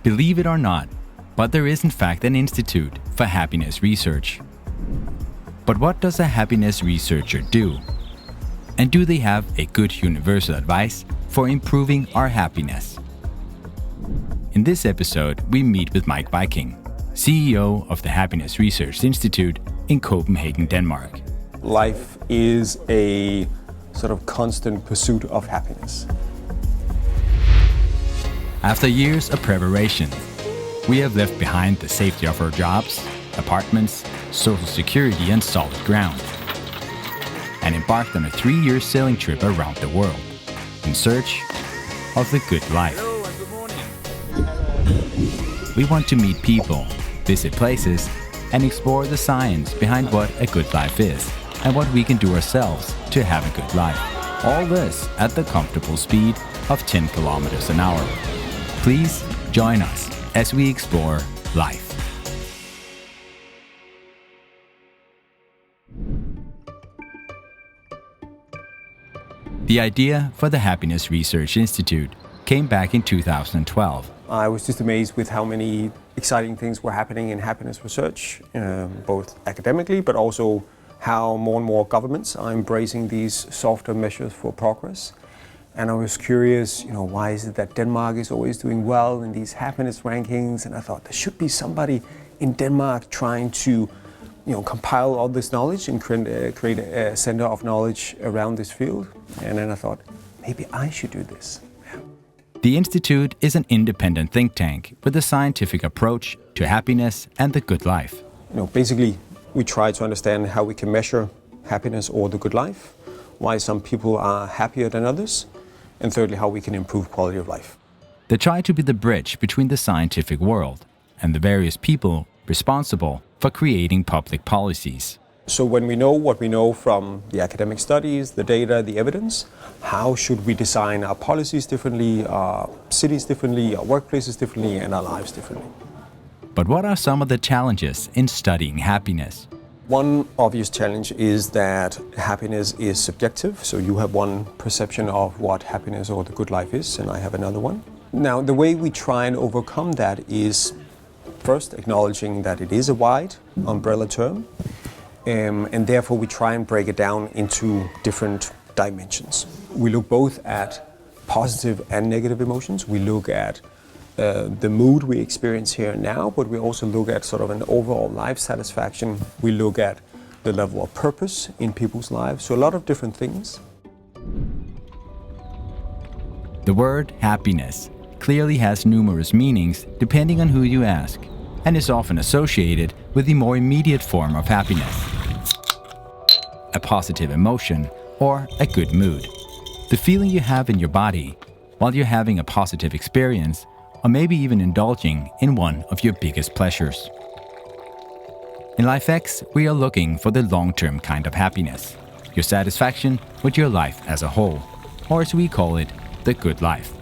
Believe it or not, but there is in fact an institute for happiness research. But what does a happiness researcher do? And do they have a good universal advice for improving our happiness? In this episode, we meet with Meik Wiking, CEO of the Happiness Research Institute in Copenhagen, Denmark. Life is a sort of constant pursuit of happiness. After years of preparation, we have left behind the safety of our jobs, apartments, social security and solid ground, and embarked on a 3-year sailing trip around the world in search of the good life. We want to meet people, visit places, and explore the science behind what a good life is and what we can do ourselves to have a good life. All this at the comfortable speed of 10 kilometers an hour. Please join us as we explore life. The idea for the Happiness Research Institute came back in 2012. I was just amazed with how many exciting things were happening in happiness research, both academically, but also how more and more governments are embracing these softer measures for progress. And I was curious, why is it that Denmark is always doing well in these happiness rankings? And I thought there should be somebody in Denmark trying to, compile all this knowledge and create a center of knowledge around this field. And then I thought, maybe I should do this. The Institute is an independent think tank with a scientific approach to happiness and the good life. Basically, we try to understand how we can measure happiness or the good life, why some people are happier than others, and thirdly, how we can improve quality of life. They try to be the bridge between the scientific world and the various people responsible for creating public policies. So when we know what we know from the academic studies, the data, the evidence, how should we design our policies differently, our cities differently, our workplaces differently, and our lives differently? But what are some of the challenges in studying happiness? One obvious challenge is that happiness is subjective. So you have one perception of what happiness or the good life is, and I have another one. Now, the way we try and overcome that is first acknowledging that it is a wide umbrella term. And therefore we try and break it down into different dimensions. We look both at positive and negative emotions. We look at the mood we experience here and now, but we also look at sort of an overall life satisfaction. We look at the level of purpose in people's lives. So a lot of different things. The word happiness clearly has numerous meanings depending on who you ask, and is often associated with the more immediate form of happiness. A positive emotion or a good mood. The feeling you have in your body while you're having a positive experience or maybe even indulging in one of your biggest pleasures. In LifeX, we are looking for the long-term kind of happiness, your satisfaction with your life as a whole, or as we call it, the good life.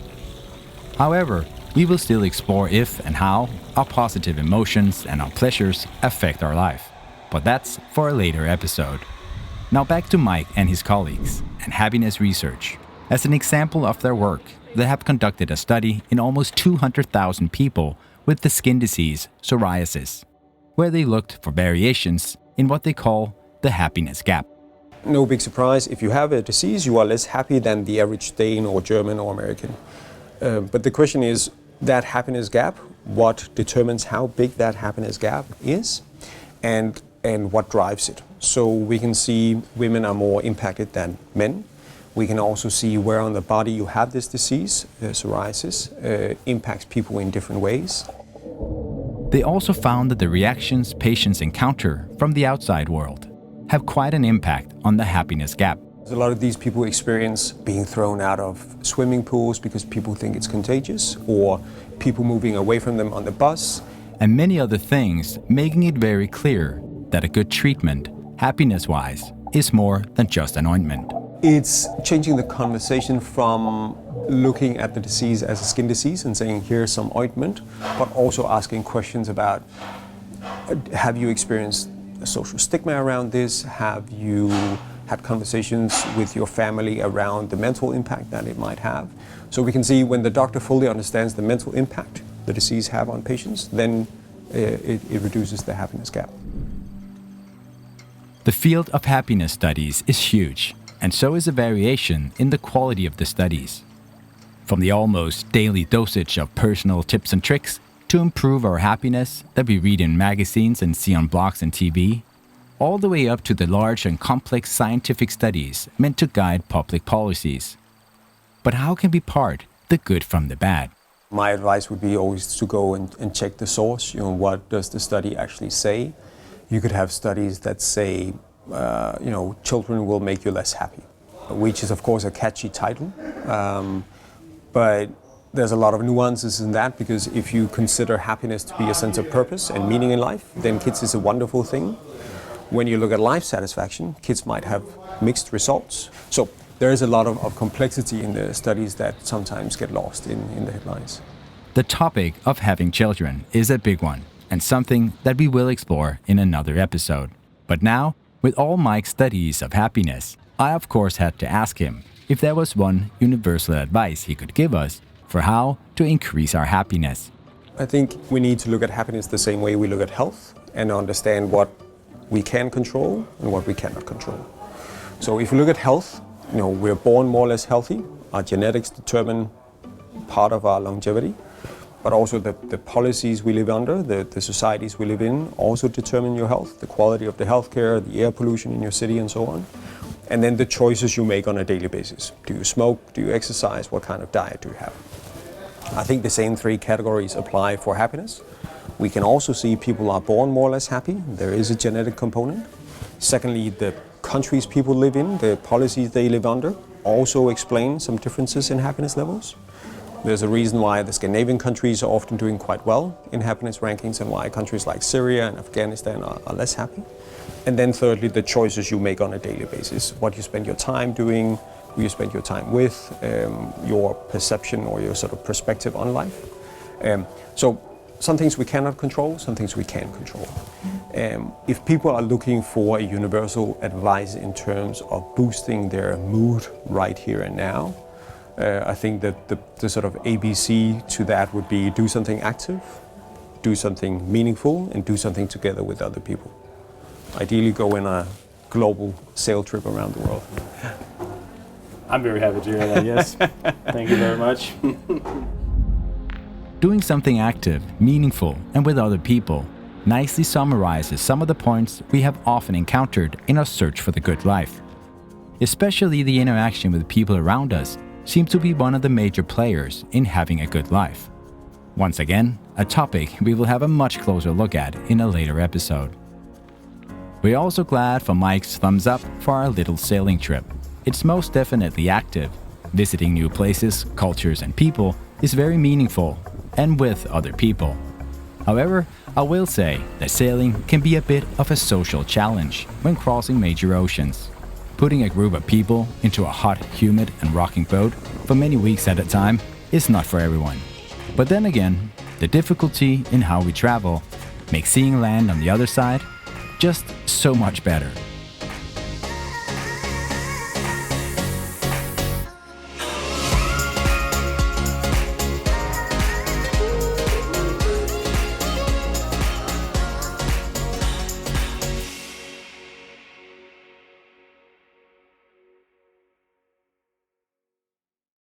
However, we will still explore if and how our positive emotions and our pleasures affect our life. But that's for a later episode. Now back to Meik and his colleagues and Happiness Research. As an example of their work, they have conducted a study in almost 200,000 people with the skin disease psoriasis, where they looked for variations in what they call the happiness gap. No big surprise, if you have a disease, you are less happy than the average Dane or German or American. But the question is, that happiness gap, what determines how big that happiness gap is, and what drives it. So we can see women are more impacted than men. We can also see where on the body you have this disease, psoriasis, impacts people in different ways. They also found that the reactions patients encounter from the outside world have quite an impact on the happiness gap. A lot of these people experience being thrown out of swimming pools because people think it's contagious, or people moving away from them on the bus. And many other things, making it very clear that a good treatment, happiness-wise, is more than just an ointment. It's changing the conversation from looking at the disease as a skin disease and saying, here's some ointment, but also asking questions about, have you experienced a social stigma around this? Have you had conversations with your family around the mental impact that it might have? So we can see when the doctor fully understands the mental impact the disease have on patients, then it reduces the happiness gap. The field of happiness studies is huge, and so is the variation in the quality of the studies. From the almost daily dosage of personal tips and tricks to improve our happiness that we read in magazines and see on blogs and TV, all the way up to the large and complex scientific studies meant to guide public policies. But how can we part the good from the bad? My advice would be always to go and check the source. What does the study actually say? You could have studies that say, children will make you less happy, which is of course a catchy title. But there's a lot of nuances in that, because if you consider happiness to be a sense of purpose and meaning in life, then kids is a wonderful thing. When you look at life satisfaction, kids might have mixed results. So there is a lot of complexity in the studies that sometimes get lost in the headlines. The topic of having children is a big one, and something that we will explore in another episode. But now, with all Meik's studies of happiness, I of course had to ask him if there was one universal advice he could give us for how to increase our happiness. I think we need to look at happiness the same way we look at health and understand what we can control and what we cannot control. So if you look at health, we're born more or less healthy. Our genetics determine part of our longevity, but also the policies we live under, the societies we live in also determine your health, the quality of the healthcare, the air pollution in your city and so on. And then the choices you make on a daily basis. Do you smoke? Do you exercise? What kind of diet do you have? I think the same three categories apply for happiness. We can also see people are born more or less happy. There is a genetic component. Secondly, the countries people live in, the policies they live under, also explain some differences in happiness levels. There's a reason why the Scandinavian countries are often doing quite well in happiness rankings and why countries like Syria and Afghanistan are less happy. And then thirdly, the choices you make on a daily basis, what you spend your time doing, who you spend your time with, your perception or your sort of perspective on life. So some things we cannot control, some things we can control. If people are looking for a universal advice in terms of boosting their mood right here and now, I think that the sort of ABC to that would be do something active, do something meaningful, and do something together with other people. Ideally go in a global sail trip around the world. I'm very happy to hear that, yes. Thank you very much. Doing something active, meaningful, and with other people nicely summarizes some of the points we have often encountered in our search for the good life. Especially the interaction with people around us seems to be one of the major players in having a good life. Once again, a topic we will have a much closer look at in a later episode. We're also glad for Meik's thumbs up for our little sailing trip. It's most definitely active. Visiting new places, cultures, and people is very meaningful, and with other people. However, I will say that sailing can be a bit of a social challenge when crossing major oceans. Putting a group of people into a hot, humid, and rocking boat for many weeks at a time is not for everyone. But then again, the difficulty in how we travel makes seeing land on the other side just so much better.